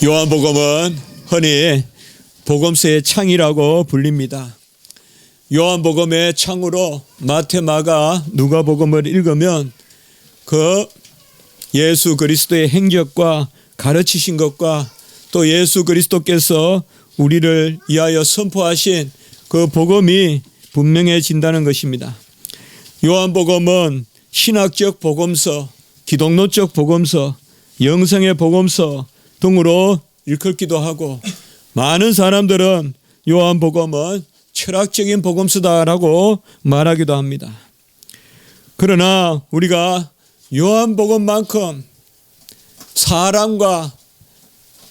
요한복음은 흔히 복음서의 창이라고 불립니다. 요한복음의 창으로 마태, 마가, 누가복음을 읽으면 그 예수 그리스도의 행적과 가르치신 것과 또 예수 그리스도께서 우리를 위하여 선포하신 그 복음이 분명해진다는 것입니다. 요한복음은 신학적 복음서, 기독론적 복음서, 영성의 복음서 등으로 일컫기도 하고, 많은 사람들은 요한복음은 철학적인 복음서다라고 말하기도 합니다. 그러나 우리가 요한복음만큼 사랑과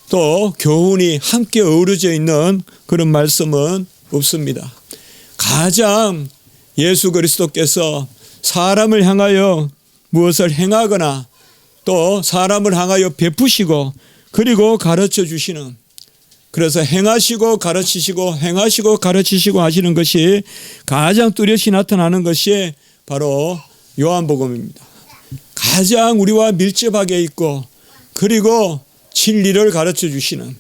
또 교훈이 함께 어우러져 있는 그런 말씀은 없습니다. 가장 예수 그리스도께서 사람을 향하여 무엇을 행하거나 또 사람을 향하여 베푸시고 그리고 가르쳐 주시는, 그래서 행하시고 가르치시고 행하시고 가르치시고 하시는 것이 가장 뚜렷이 나타나는 것이 바로 요한복음입니다. 가장 우리와 밀접하게 있고 그리고 진리를 가르쳐 주시는,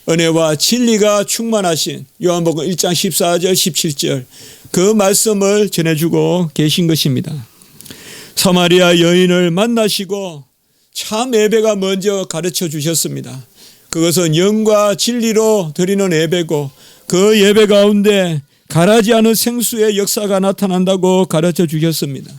은혜와 진리가 충만하신 요한복음 1장 14절 17절 그 말씀을 전해주고 계신 것입니다. 사마리아 여인을 만나시고 참 예배가 먼저 가르쳐 주셨습니다. 그것은 영과 진리로 드리는 예배고, 그 예배 가운데 가라지 않은 생수의 역사가 나타난다고 가르쳐 주셨습니다.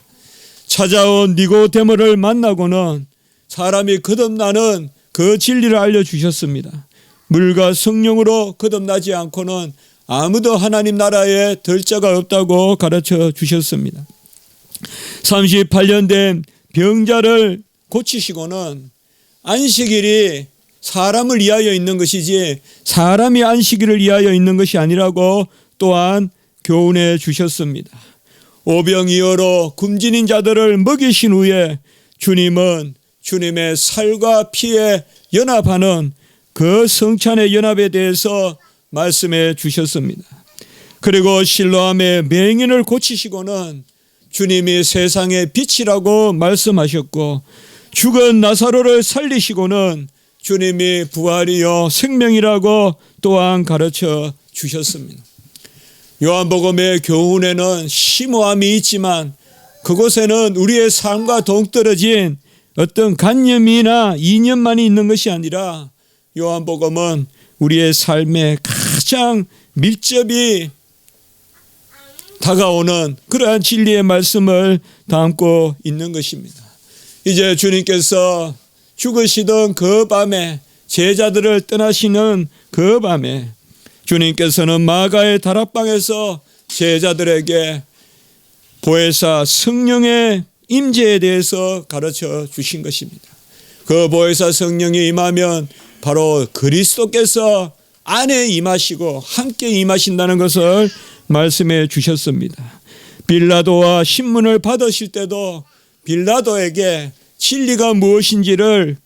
찾아온 니고데모를 만나고는 사람이 거듭나는 그 진리를 알려주셨습니다. 물과 성령으로 거듭나지 않고는 아무도 하나님 나라에 들 자가 없다고 가르쳐 주셨습니다. 38년 된 병자를 고치시고는 안식일이 사람을 위하여 있는 것이지 사람이 안식일을 위하여 있는 것이 아니라고 또한 교훈해 주셨습니다. 오병이어로 굶주린 자들을 먹이신 후에 주님은 주님의 살과 피에 연합하는 그 성찬의 연합에 대해서 말씀해 주셨습니다. 그리고 실로암의 맹인을 고치시고는 주님이 세상의 빛이라고 말씀하셨고, 죽은 나사로를 살리시고는 주님이 부활이요 생명이라고 또한 가르쳐 주셨습니다. 요한복음의 교훈에는 심오함이 있지만 그곳에는 우리의 삶과 동떨어진 어떤 관념이나 이념만이 있는 것이 아니라 요한복음은 우리의 삶에 가장 밀접히 다가오는 그러한 진리의 말씀을 담고 있는 것입니다. 이제 주님께서 죽으시던 그 밤에, 제자들을 떠나시는 그 밤에 주님께서는 마가의 다락방에서 제자들에게 보혜사 성령의 임재에 대해서 가르쳐 주신 것입니다. 그 보혜사 성령이 임하면 바로 그리스도께서 안에 임하시고 함께 임하신다는 것을 말씀해 주셨습니다. 빌라도와 신문을 받으실 때도 빌라도에게 진리가 무엇인지를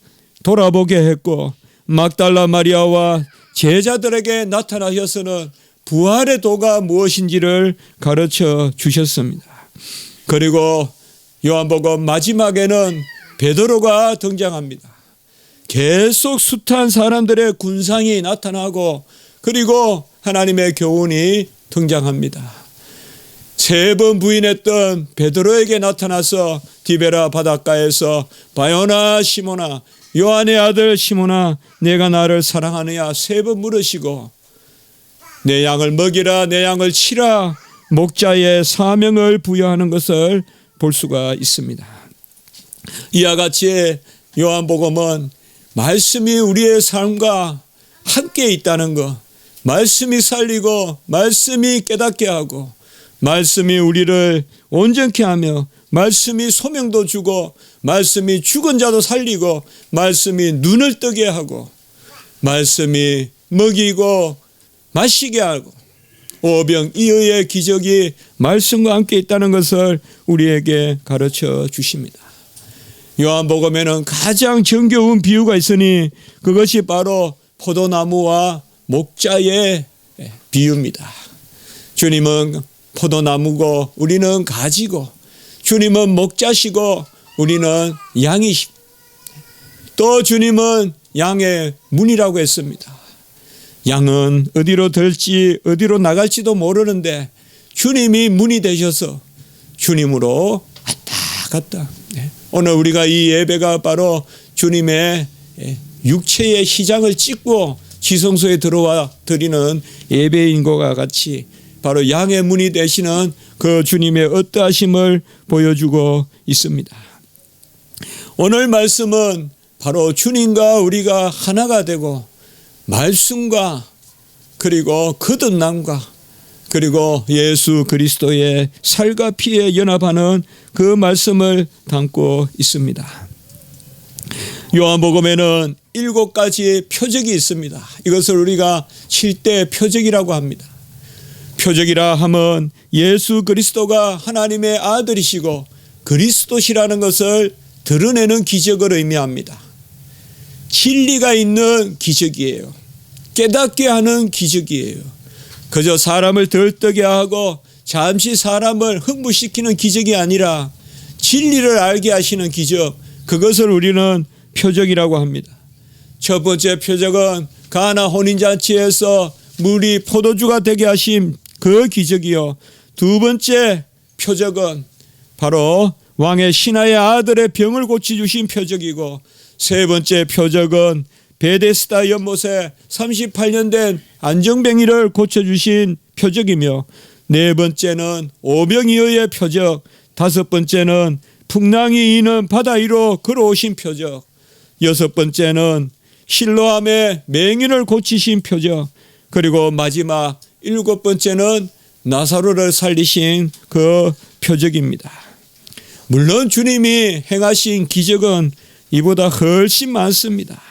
돌아보게 했고, 막달라 마리아와 제자들에게 나타나셔서는 부활의 도가 무엇인지를 가르쳐 주셨습니다. 그리고 요한복음 마지막에는 베드로가 등장합니다. 계속 숱한 사람들의 군상이 나타나고 그리고 하나님의 교훈이 등장합니다. 3번 부인했던 베드로에게 나타나서 디베라 바닷가에서 바요나 시모나, 요한의 아들 시모나, 내가 나를 사랑하느냐 3번 물으시고 내 양을 먹이라, 내 양을 치라, 목자의 사명을 부여하는 것을 볼 수가 있습니다. 이와 같이 요한복음은 말씀이 우리의 삶과 함께 있다는 것, 말씀이 살리고 말씀이 깨닫게 하고 말씀이 우리를 온전케 하며 말씀이 소명도 주고 말씀이 죽은 자도 살리고 말씀이 눈을 뜨게 하고 말씀이 먹이고 마시게 하고 오병이어의 기적이 말씀과 함께 있다는 것을 우리에게 가르쳐 주십니다. 요한복음에는 가장 정겨운 비유가 있으니 그것이 바로 포도나무와 목자의 비유입니다. 주님은 포도나무고 우리는 가지고, 주님은 목자시고 우리는 양이시고, 또 주님은 양의 문이라고 했습니다. 양은 어디로 들지 어디로 나갈지도 모르는데 주님이 문이 되셔서 주님으로 왔다 갔다. 오늘 우리가 이 예배가 바로 주님의 육체의 휘장을 찢고 지성소에 들어와 드리는 예배인 것과 같이 바로 양의 문이 되시는 그 주님의 어떠하심을 보여주고 있습니다. 오늘 말씀은 바로 주님과 우리가 하나가 되고 말씀과 그리고 거듭남과 그리고 예수 그리스도의 살과 피에 연합하는 그 말씀을 담고 있습니다. 요한복음에는 7가지의 표적이 있습니다. 이것을 우리가 7대 표적이라고 합니다. 표적이라 하면 예수 그리스도가 하나님의 아들이시고 그리스도시라는 것을 드러내는 기적을 의미합니다. 진리가 있는 기적이에요. 깨닫게 하는 기적이에요. 그저 사람을 들뜨게 하고 잠시 사람을 흥분시키는 기적이 아니라 진리를 알게 하시는 기적, 그것을 우리는 표적이라고 합니다. 첫 번째 표적은 가나 혼인잔치에서 물이 포도주가 되게 하신 그 기적이요. 두 번째 표적은 바로 왕의 신하의 아들의 병을 고쳐주신 표적이고, 세 번째 표적은 베데스다 연못에 38년 된 안정뱅이를 고쳐주신 표적이며, 네 번째는 오병이어의 표적, 다섯 번째는 풍랑이 이는 바다 위로 걸어오신 표적, 여섯 번째는 실로암의 맹인을 고치신 표적, 그리고 마지막 일곱 번째는 나사로를 살리신 그 표적입니다. 물론 주님이 행하신 기적은 이보다 훨씬 많습니다.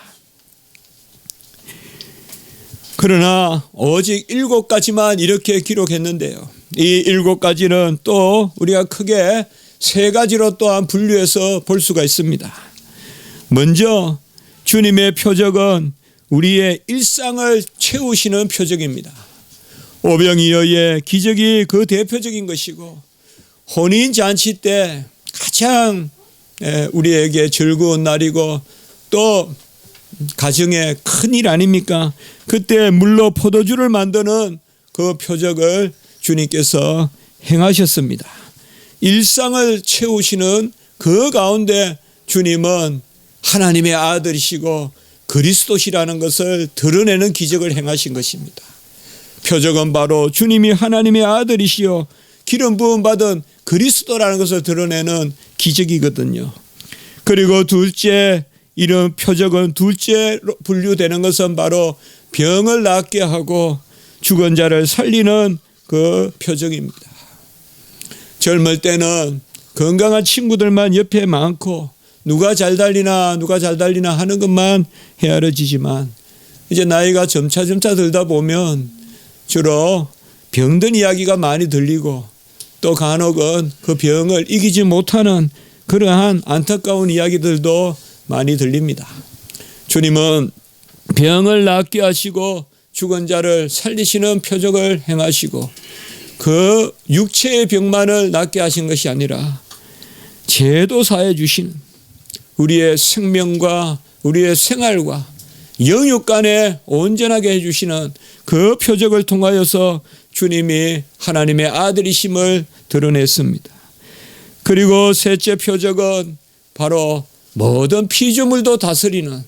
그러나 오직 7가지만 이렇게 기록했는데요. 이 7가지는 또 우리가 크게 3가지로 또한 분류해서 볼 수가 있습니다. 먼저 주님의 표적은 우리의 일상을 채우시는 표적입니다. 오병이어의 기적이 그 대표적인 것이고, 혼인잔치 때 가장 우리에게 즐거운 날이고 또 가정의 큰일 아닙니까? 그때 물로 포도주를 만드는 그 표적을 주님께서 행하셨습니다. 일상을 채우시는 그 가운데 주님은 하나님의 아들이시고 그리스도시라는 것을 드러내는 기적을 행하신 것입니다. 표적은 바로 주님이 하나님의 아들이시요 기름 부음 받은 그리스도라는 것을 드러내는 기적이거든요. 그리고 둘째, 이런 표적은 둘째로 분류되는 것은 바로 병을 낫게 하고 죽은 자를 살리는 그 표적입니다. 젊을 때는 건강한 친구들만 옆에 많고 누가 잘 달리나 하는 것만 헤아려지지만, 이제 나이가 점차 들다 보면 주로 병든 이야기가 많이 들리고 또 간혹은 그 병을 이기지 못하는 그러한 안타까운 이야기들도 많이 들립니다. 주님은 병을 낫게 하시고 죽은 자를 살리시는 표적을 행하시고, 그 육체의 병만을 낫게 하신 것이 아니라 죄도 사해 주시는 우리의 생명과 우리의 생활과 영육 간에 온전하게 해주시는 그 표적을 통하여서 주님이 하나님의 아들이심을 드러냈습니다. 그리고 셋째 표적은 바로 모든 피조물도 다스리는,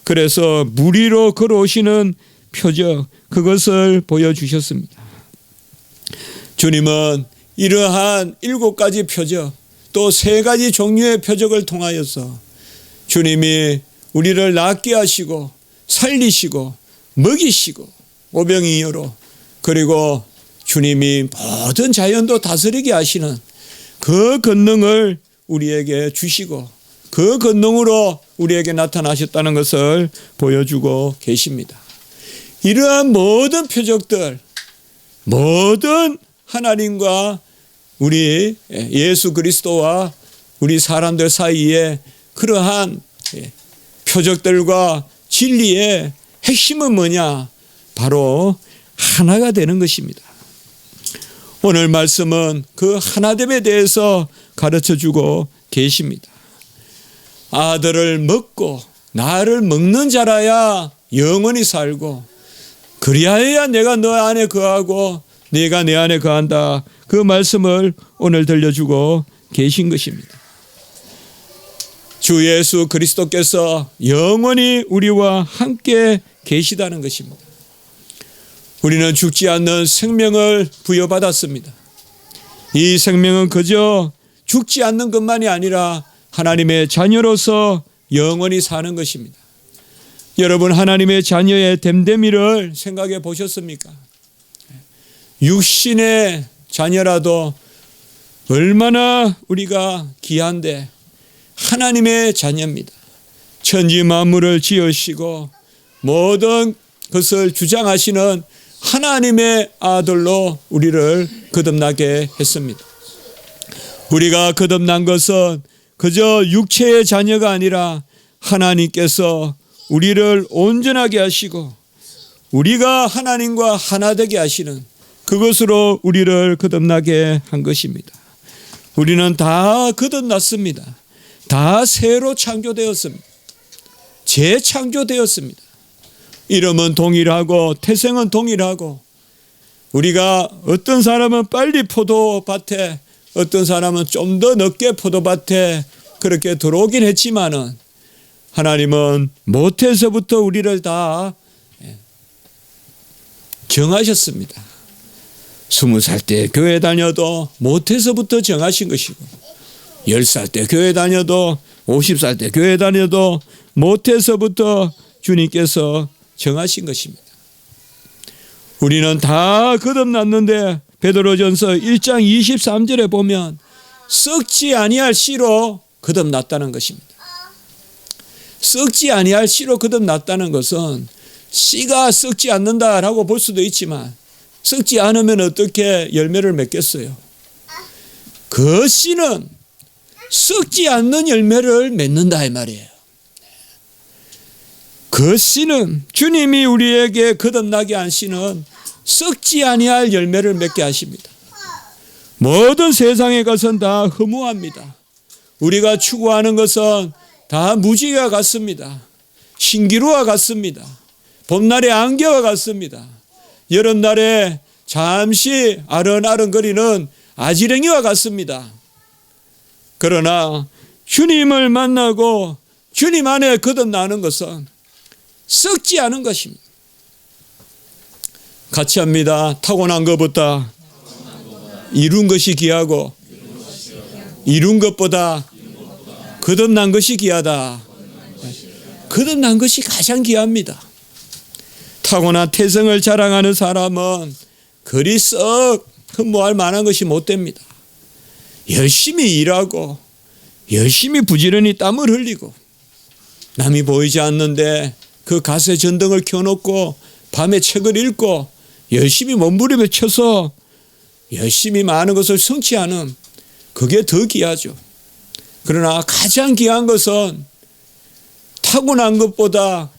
그래서 물 위로 걸어오시는 표적, 그것을 보여주셨습니다. 주님은 이러한 7가지 표적, 또 3가지 종류의 표적을 통하여서 주님이 우리를 낫게 하시고 살리시고 먹이시고 오병이어로, 그리고 주님이 모든 자연도 다스리게 하시는 그 권능을 우리에게 주시고 그 권능으로 우리에게 나타나셨다는 것을 보여주고 계십니다. 이러한 모든 표적들, 모든 하나님과 우리 예수 그리스도와 우리 사람들 사이에 그러한 표적들과 진리의 핵심은 뭐냐? 바로 하나가 되는 것입니다. 오늘 말씀은 그 하나됨에 대해서 가르쳐주고 계십니다. 아들을 먹고 나를 먹는 자라야 영원히 살고 그리하여야 내가 너 안에 거하고 네가 내 안에 거한다. 그 말씀을 오늘 들려주고 계신 것입니다. 주 예수 그리스도께서 영원히 우리와 함께 계시다는 것입니다. 우리는 죽지 않는 생명을 부여받았습니다. 이 생명은 그저 죽지 않는 것만이 아니라 하나님의 자녀로서 영원히 사는 것입니다. 여러분, 하나님의 자녀의 됨됨이를 생각해 보셨습니까? 육신의 자녀라도 얼마나 우리가 귀한데 하나님의 자녀입니다. 천지 만물을 지으시고 모든 것을 주장하시는 하나님의 아들로 우리를 거듭나게 했습니다. 우리가 거듭난 것은 그저 육체의 자녀가 아니라 하나님께서 우리를 온전하게 하시고 우리가 하나님과 하나 되게 하시는 그것으로 우리를 거듭나게 한 것입니다. 우리는 다 거듭났습니다. 다 새로 창조되었습니다. 재창조되었습니다. 이름은 동일하고 태생은 동일하고 우리가 어떤 사람은 빨리 포도밭에 어떤 사람은 좀 더 늦게 포도밭에 그렇게 들어오긴 했지만은 하나님은 모태에서부터 우리를 다 정하셨습니다. 20살 때 교회 다녀도 모태에서부터 정하신 것이고 10살 때 교회 다녀도 50살 때 교회 다녀도 모태에서부터 주님께서 정하신 것입니다. 우리는 다 거듭났는데 베드로전서 1장 23절에 보면 썩지 아니할 씨로 거듭났다는 것입니다. 썩지 아니할 씨로 거듭났다는 것은 씨가 썩지 않는다라고 볼 수도 있지만 썩지 않으면 어떻게 열매를 맺겠어요? 그 씨는 썩지 않는 열매를 맺는다 이 말이에요. 그 씨는 주님이 우리에게 거듭나게 한 씨는 썩지 아니할 열매를 맺게 하십니다. 모든 세상의 것은 다 허무합니다. 우리가 추구하는 것은 다 무지와 같습니다. 신기루와 같습니다. 봄날의 안개와 같습니다. 여름날에 잠시 아른아른거리는 아지랭이와 같습니다. 그러나 주님을 만나고 주님 안에 거듭나는 것은 썩지 않은 것입니다. 같이 합니다. 타고난 것보다 이룬 것이 귀하고 이룬 것보다 거듭난 것이 귀하다. 거듭난 것이 가장 귀합니다. 타고난 태생을 자랑하는 사람은 그리 썩 흠모할 만한 것이 못 됩니다. 열심히 일하고 열심히 부지런히 땀을 흘리고 남이 보이지 않는데 그 가세 전등을 켜놓고 밤에 책을 읽고 열심히 몸부림을 쳐서 열심히 많은 것을 성취하는 그게 더 귀하죠. 그러나 가장 귀한 것은 타고난 것보다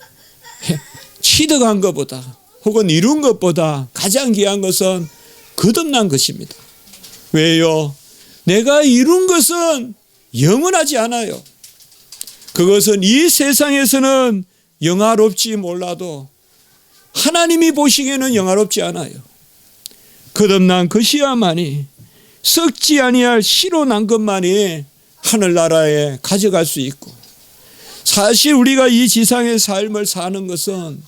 취득한 것보다 혹은 이룬 것보다 가장 귀한 것은 거듭난 것입니다. 왜요? 내가 이룬 것은 영원하지 않아요. 그것은 이 세상에서는 영화롭지 몰라도 하나님이 보시기에는 영화롭지 않아요. 거듭난 것이야만이 썩지 아니할 씨로 난 것만이 하늘나라에 가져갈 수 있고 사실 우리가 이 지상의 삶을 사는 것은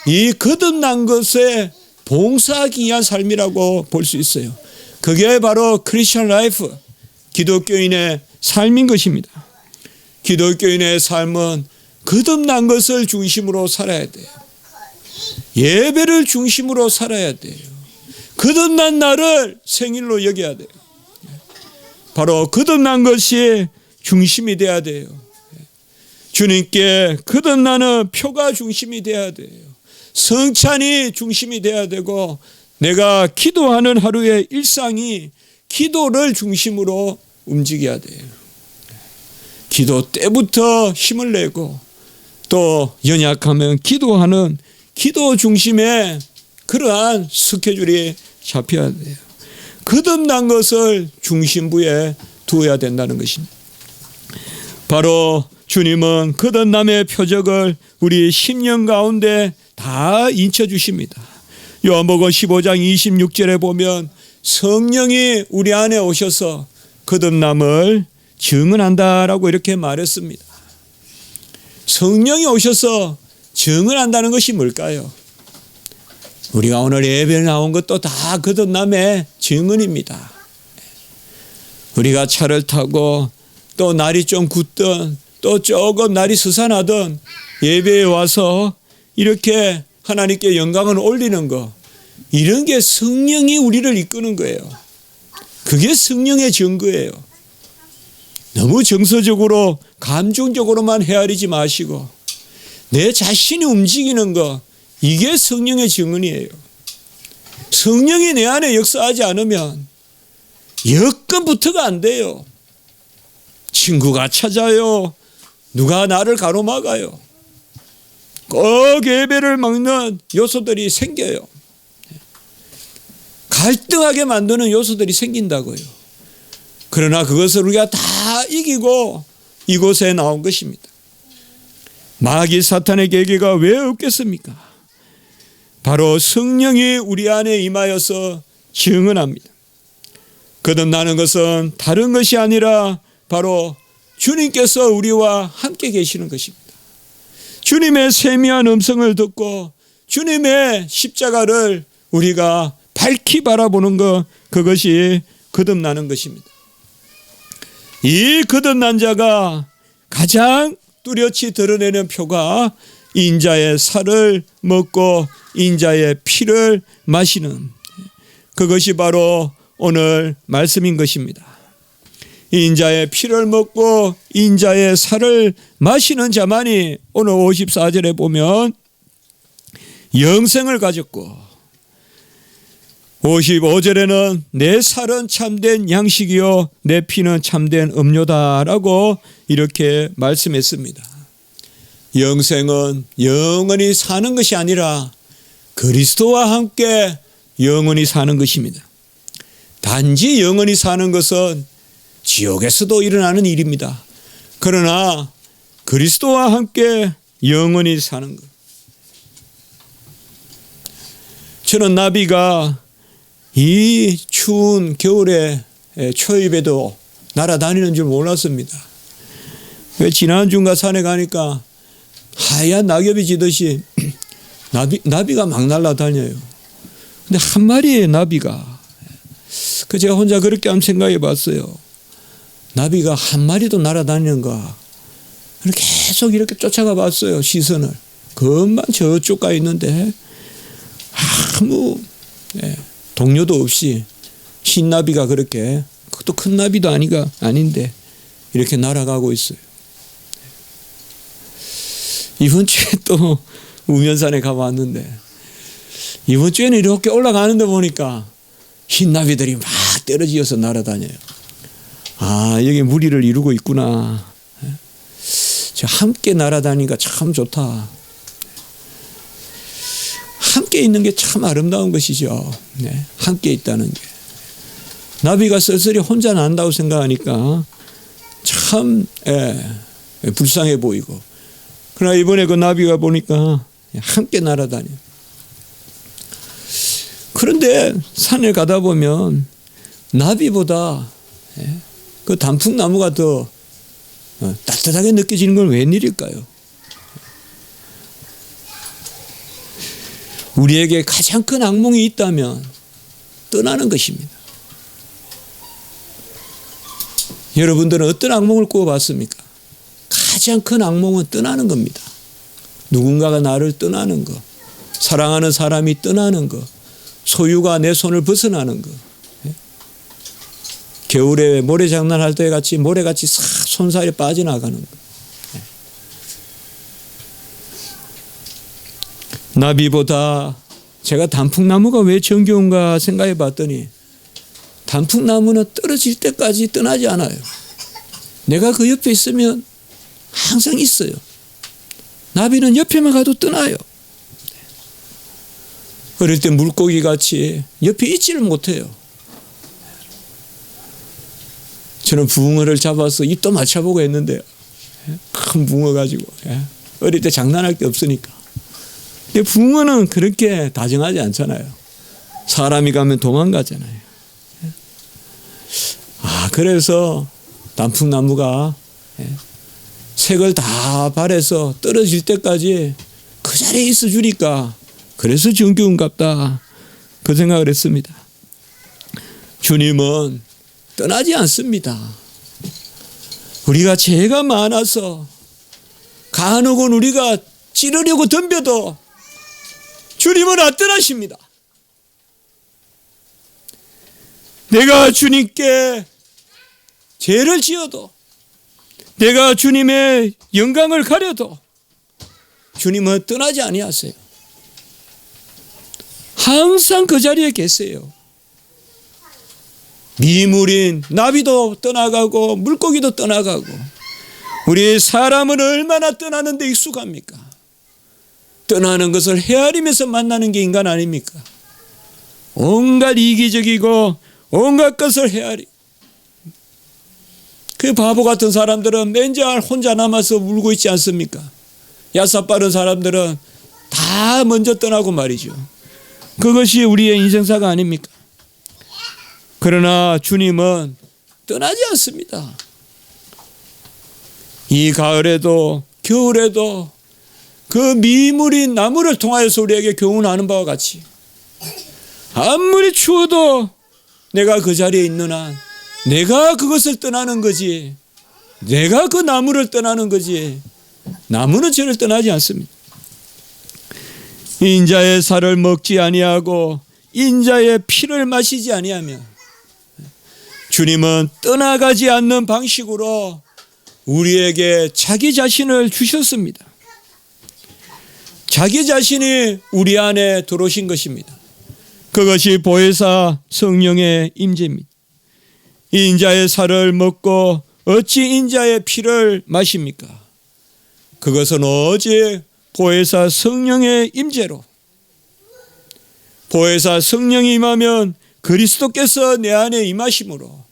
이 거듭난 것에 봉사하기 위한 삶이라고 볼 수 있어요. 그게 바로 크리스천 라이프, 기독교인의 삶인 것입니다. 기독교인의 삶은 거듭난 것을 중심으로 살아야 돼요. 예배를 중심으로 살아야 돼요. 거듭난 날을 생일로 여겨야 돼요. 바로 거듭난 것이 중심이 돼야 돼요. 주님께 거듭나는 표가 중심이 돼야 돼요. 성찬이 중심이 돼야 되고 내가 기도하는 하루의 일상이 기도를 중심으로 움직여야 돼요. 기도 때부터 힘을 내고 또 연약하면 기도하는 기도 중심의 그러한 스케줄이 잡혀야 돼요. 거듭난 것을 중심부에 두어야 된다는 것입니다. 바로 주님은 거듭남의 표적을 우리 심령 가운데 다 인쳐 주십니다. 요한복음 15장 26절에 보면 성령이 우리 안에 오셔서 거듭남을 증언한다라고 이렇게 말했습니다. 성령이 오셔서 증언한다는 것이 뭘까요? 우리가 오늘 예배에 나온 것도 다 거듭남의 증언입니다. 우리가 차를 타고 또 날이 좀 굳든 또 조금 날이 스산하든 예배에 와서 이렇게 하나님께 영광을 올리는 것, 이런 게 성령이 우리를 이끄는 거예요. 그게 성령의 증거예요. 너무 정서적으로 감정적으로만 헤아리지 마시고 내 자신이 움직이는 것, 이게 성령의 증언이에요. 성령이 내 안에 역사하지 않으면 여건부터가 안 돼요. 친구가 찾아요. 누가 나를 가로막아요. 꼭 예배를 막는 요소들이 생겨요. 갈등하게 만드는 요소들이 생긴다고요. 그러나 그것을 우리가 다 이기고 이곳에 나온 것입니다. 마귀 사탄의 계기가 왜 없겠습니까? 바로 성령이 우리 안에 임하여서 증언합니다. 거듭나는 것은 다른 것이 아니라 바로 주님께서 우리와 함께 계시는 것입니다. 주님의 세미한 음성을 듣고 주님의 십자가를 우리가 밝히 바라보는 것, 그것이 거듭나는 것입니다. 이 거듭난 자가 가장 뚜렷이 드러내는 표가 인자의 살을 먹고 인자의 피를 마시는, 그것이 바로 오늘 말씀인 것입니다. 인자의 피를 먹고 인자의 살을 마시는 자만이 오늘 54절에 보면 영생을 가졌고, 55절에는 내 살은 참된 양식이요 내 피는 참된 음료다라고 이렇게 말씀했습니다. 영생은 영원히 사는 것이 아니라 그리스도와 함께 영원히 사는 것입니다. 단지 영원히 사는 것은 지옥에서도 일어나는 일입니다. 그러나 그리스도와 함께 영원히 사는 것. 저는 나비가 이 추운 겨울에 초입에도 날아다니는 줄 몰랐습니다. 지난 주인가 산에 가니까 하얀 낙엽이 지듯이 나비가 막 날아다녀요. 근데 한 마리의 나비가, 제가 혼자 그렇게 한번 생각해 봤어요. 나비가 한 마리도 날아다니는가? 계속 이렇게 쫓아가 봤어요. 시선을. 금방 저쪽 가 있는데 아무 동료도 없이 흰나비가 그렇게, 그것도 큰 나비도 아닌데 이렇게 날아가고 있어요. 이번 주에 또 우면산에 가봤는데 이번 주에는 이렇게 올라가는데 보니까 흰나비들이 막 떨어지어서 날아다녀요. 아, 여기 무리를 이루고 있구나. 함께 날아다니니까 참 좋다. 함께 있는 게 참 아름다운 것이죠. 네, 함께 있다는 게. 나비가 쓸쓸히 혼자 난다고 생각하니까 참 불쌍해 보이고, 그러나 이번에 그 나비가 보니까 함께 날아다녀요. 그런데 산을 가다 보면 나비보다 그 단풍나무가 더 따뜻하게 느껴지는 건 웬일일까요? 우리에게 가장 큰 악몽이 있다면 떠나는 것입니다. 여러분들은 어떤 악몽을 꾸어봤습니까? 가장 큰 악몽은 떠나는 겁니다. 누군가가 나를 떠나는 것, 사랑하는 사람이 떠나는 것, 소유가 내 손을 벗어나는 것. 겨울에 모래장난 할 때 같이 모래같이 싹 손살이 빠져나가는 것. 나비보다 제가 단풍나무가 왜 정겨운가 생각해 봤더니 단풍나무는 떨어질 때까지 떠나지 않아요. 내가 그 옆에 있으면 항상 있어요. 나비는 옆에만 가도 떠나요. 어릴 때 물고기 같이 옆에 있지를 못해요. 저는 붕어를 잡아서 입도 맞춰보고 했는데 큰 붕어 가지고. 어릴 때 장난할 게 없으니까. 근데 붕어는 그렇게 다정하지 않잖아요. 사람이 가면 도망가잖아요. 그래서 단풍나무가 색을 다 발해서 떨어질 때까지 그 자리에 있어 주니까 그래서 정겨운갑다. 그 생각을 했습니다. 주님은 떠나지 않습니다. 우리가 죄가 많아서 간혹은 우리가 찌르려고 덤벼도 주님은 안 떠나십니다. 내가 주님께 죄를 지어도, 내가 주님의 영광을 가려도 주님은 떠나지 아니하세요. 항상 그 자리에 계세요. 미물인 나비도 떠나가고 물고기도 떠나가고, 우리 사람은 얼마나 떠나는 데 익숙합니까? 떠나는 것을 헤아리면서 만나는 게 인간 아닙니까? 온갖 이기적이고 온갖 것을 헤아리. 그 바보 같은 사람들은 맨날 혼자 남아서 울고 있지 않습니까? 야사 빠른 사람들은 다 먼저 떠나고 말이죠. 그것이 우리의 인생사가 아닙니까? 그러나 주님은 떠나지 않습니다. 이 가을에도 겨울에도 그 미물인 나무를 통하여서 우리에게 교훈하는 바와 같이, 아무리 추워도 내가 그 자리에 있는 한 내가 그것을 떠나는 거지, 내가 그 나무를 떠나는 거지, 나무는 저를 떠나지 않습니다. 인자의 살을 먹지 아니하고 인자의 피를 마시지 아니하며, 주님은 떠나가지 않는 방식으로 우리에게 자기 자신을 주셨습니다. 자기 자신이 우리 안에 들어오신 것입니다. 그것이 보혜사 성령의 임재입니다. 인자의 살을 먹고 어찌 인자의 피를 마십니까? 그것은 오직 보혜사 성령의 임재로, 보혜사 성령이 임하면 그리스도께서 내 안에 임하심으로,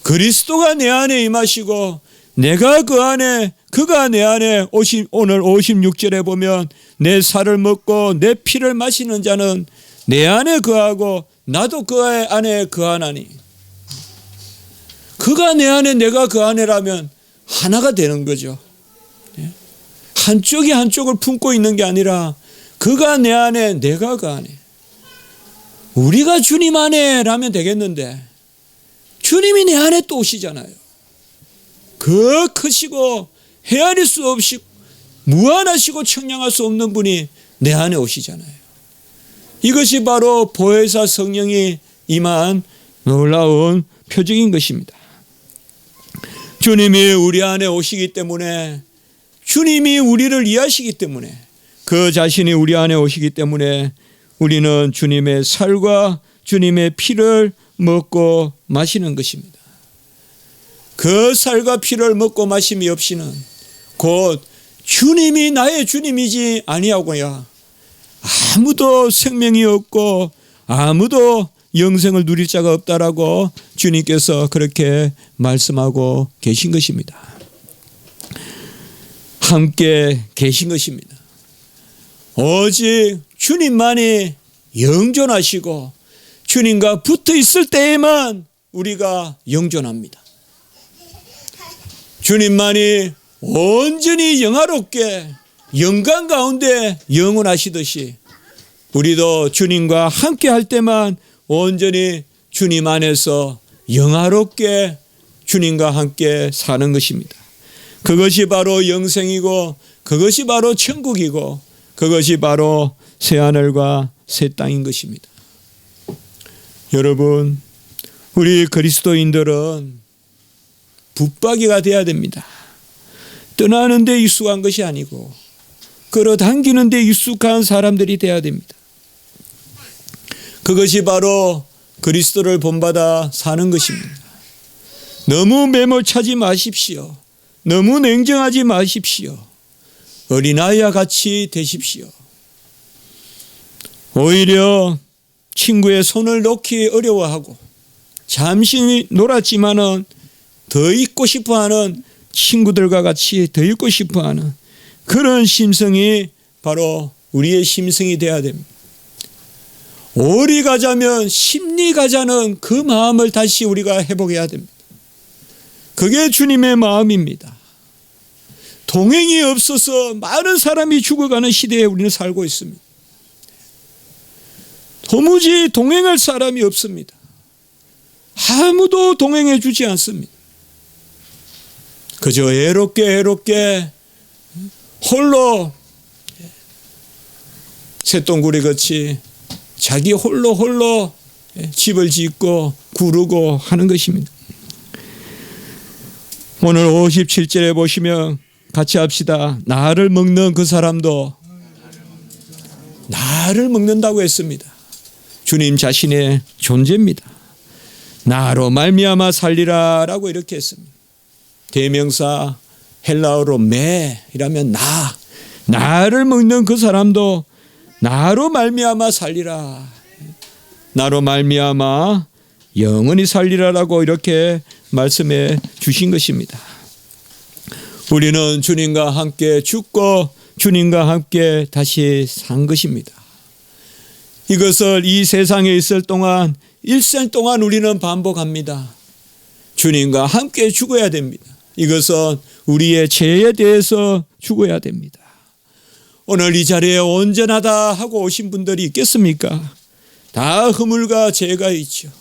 그리스도가 내 안에 임하시고 내가 그 안에, 그가 내 안에 오늘 56절에 보면 내 살을 먹고 내 피를 마시는 자는 내 안에 거하고 나도 그 안에 거하나니, 그가 내 안에 내가 그 안에라면 하나가 되는 거죠. 한쪽이 한쪽을 품고 있는 게 아니라 그가 내 안에 내가 그 안에, 우리가 주님 안에라면 되겠는데 주님이 내 안에 또 오시잖아요. 그 크시고 헤아릴 수 없이 무한하시고 청량할 수 없는 분이 내 안에 오시잖아요. 이것이 바로 보혜사 성령이 임한 놀라운 표적인 것입니다. 주님이 우리 안에 오시기 때문에, 주님이 우리를 이해하시기 때문에, 그 자신이 우리 안에 오시기 때문에 우리는 주님의 살과 주님의 피를 먹고 마시는 것입니다. 그 살과 피를 먹고 마심이 없이는 곧 주님이 나의 주님이지 아니하고야 아무도 생명이 없고 아무도 영생을 누릴 자가 없다라고 주님께서 그렇게 말씀하고 계신 것입니다. 함께 계신 것입니다. 오직 주님만이 영존하시고 주님과 붙어 있을 때에만 우리가 영존합니다. 주님만이 온전히 영화롭게 영광 가운데 영원하시듯이 우리도 주님과 함께 할 때만 온전히 주님 안에서 영화롭게 주님과 함께 사는 것입니다. 그것이 바로 영생이고, 그것이 바로 천국이고, 그것이 바로 새하늘과 새 땅인 것입니다. 여러분, 우리 그리스도인들은 붙박이가 되어야 됩니다. 떠나는 데 익숙한 것이 아니고 끌어당기는 데 익숙한 사람들이 되어야 됩니다. 그것이 바로 그리스도를 본받아 사는 것입니다. 너무 매몰차지 마십시오. 너무 냉정하지 마십시오. 어린아이와 같이 되십시오. 오히려 친구의 손을 놓기 어려워하고 잠시 놀았지만은 더 있고 싶어하는 친구들과 같이 더 있고 싶어하는 그런 심성이 바로 우리의 심성이 되어야 됩니다. 오리 가자면 심리 가자는 그 마음을 다시 우리가 회복해야 됩니다. 그게 주님의 마음입니다. 동행이 없어서 많은 사람이 죽어가는 시대에 우리는 살고 있습니다. 도무지 동행할 사람이 없습니다. 아무도 동행해 주지 않습니다. 그저 애롭게 홀로 새똥구리 같이 자기 홀로 집을 짓고 구르고 하는 것입니다. 오늘 57절에 보시면 같이 합시다. 나를 먹는 그 사람도 나를 먹는다고 했습니다. 주님 자신의 존재입니다. 나로 말미암아 살리라 라고 이렇게 했습니다. 대명사 헬라어로 메이라면 나를 먹는 그 사람도 나로 말미암아 살리라. 나로 말미암아 영원히 살리라라고 이렇게 말씀해 주신 것입니다. 우리는 주님과 함께 죽고 주님과 함께 다시 산 것입니다. 이것을 이 세상에 있을 동안 일생 동안 우리는 반복합니다. 주님과 함께 죽어야 됩니다. 이것은 우리의 죄에 대해서 죽어야 됩니다. 오늘 이 자리에 온전하다 하고 오신 분들이 있겠습니까? 다 허물과 죄가 있죠.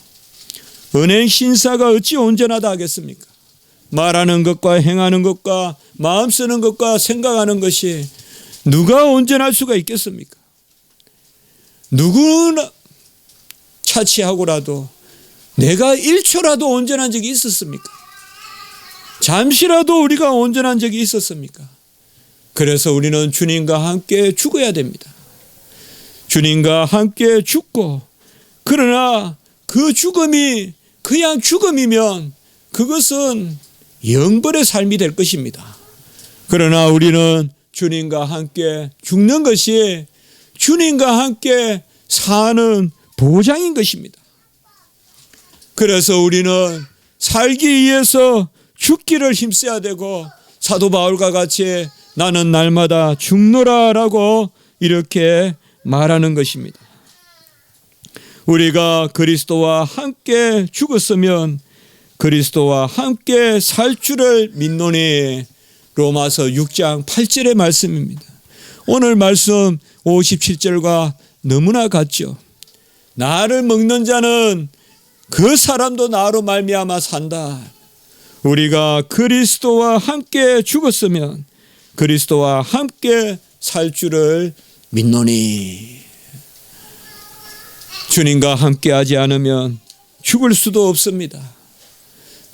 은행 신사가 어찌 온전하다 하겠습니까? 말하는 것과 행하는 것과 마음 쓰는 것과 생각하는 것이 누가 온전할 수가 있겠습니까? 누구나 차치하고라도 내가 1초라도 온전한 적이 있었습니까? 잠시라도 우리가 온전한 적이 있었습니까? 그래서 우리는 주님과 함께 죽어야 됩니다. 주님과 함께 죽고, 그러나 그 죽음이 그냥 죽음이면 그것은 영벌의 삶이 될 것입니다. 그러나 우리는 주님과 함께 죽는 것이 주님과 함께 사는 보장인 것입니다. 그래서 우리는 살기 위해서 죽기를 힘써야 되고, 사도 바울과 같이 나는 날마다 죽노라라고 이렇게 말하는 것입니다. 우리가 그리스도와 함께 죽었으면 그리스도와 함께 살 줄을 믿노니, 로마서 6장 8절의 말씀입니다. 오늘 말씀 57절과 너무나 같죠. 나를 먹는 자는 그 사람도 나로 말미암아 산다. 우리가 그리스도와 함께 죽었으면 그리스도와 함께 살 줄을 믿노니. 주님과 함께 하지 않으면 죽을 수도 없습니다.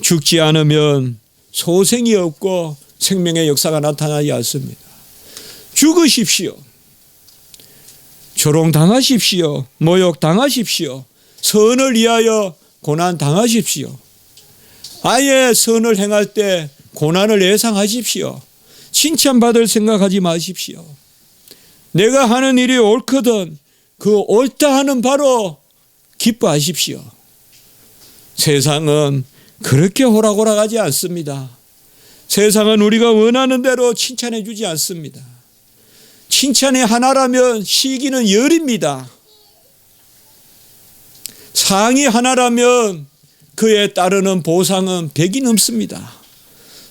죽지 않으면 소생이 없고 생명의 역사가 나타나지 않습니다. 죽으십시오. 조롱당하십시오. 모욕당하십시오. 선을 위하여 고난당하십시오. 아예 선을 행할 때 고난을 예상하십시오. 칭찬받을 생각하지 마십시오. 내가 하는 일이 옳거든 그 옳다 하는 바로 기뻐하십시오. 세상은 그렇게 호락호락하지 않습니다. 세상은 우리가 원하는 대로 칭찬해 주지 않습니다. 칭찬이 하나라면 시기는 열입니다. 상이 하나라면 그에 따르는 보상은 100이 넘습니다.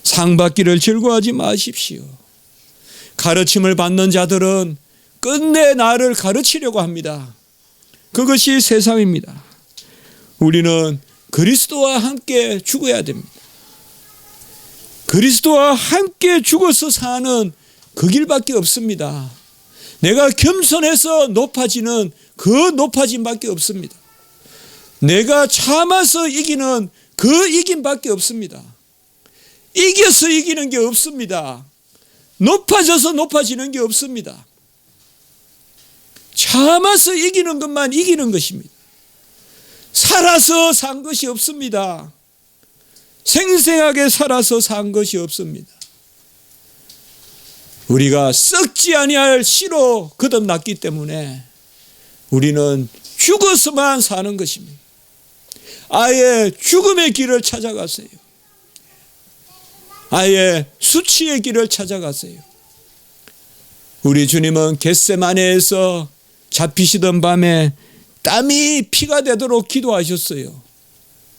상 받기를 즐거워하지 마십시오. 가르침을 받는 자들은 끝내 나를 가르치려고 합니다. 그것이 세상입니다. 우리는 그리스도와 함께 죽어야 됩니다. 그리스도와 함께 죽어서 사는 그 길밖에 없습니다. 내가 겸손해서 높아지는 그 높아짐밖에 없습니다. 내가 참아서 이기는 그 이김밖에 없습니다. 이겨서 이기는 게 없습니다. 높아져서 높아지는 게 없습니다. 참아서 이기는 것만 이기는 것입니다. 살아서 산 것이 없습니다. 생생하게 살아서 산 것이 없습니다. 우리가 썩지 아니할 씨로 거듭났기 때문에 우리는 죽어서만 사는 것입니다. 아예 죽음의 길을 찾아가세요. 아예 수치의 길을 찾아갔어요. 우리 주님은 겟세마네에서 잡히시던 밤에 땀이 피가 되도록 기도하셨어요.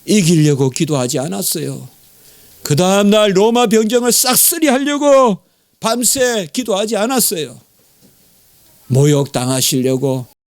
이기려고 기도하지 않았어요. 그 다음날 로마 병정을 싹쓸이 하려고 밤새 기도하지 않았어요. 모욕당하시려고,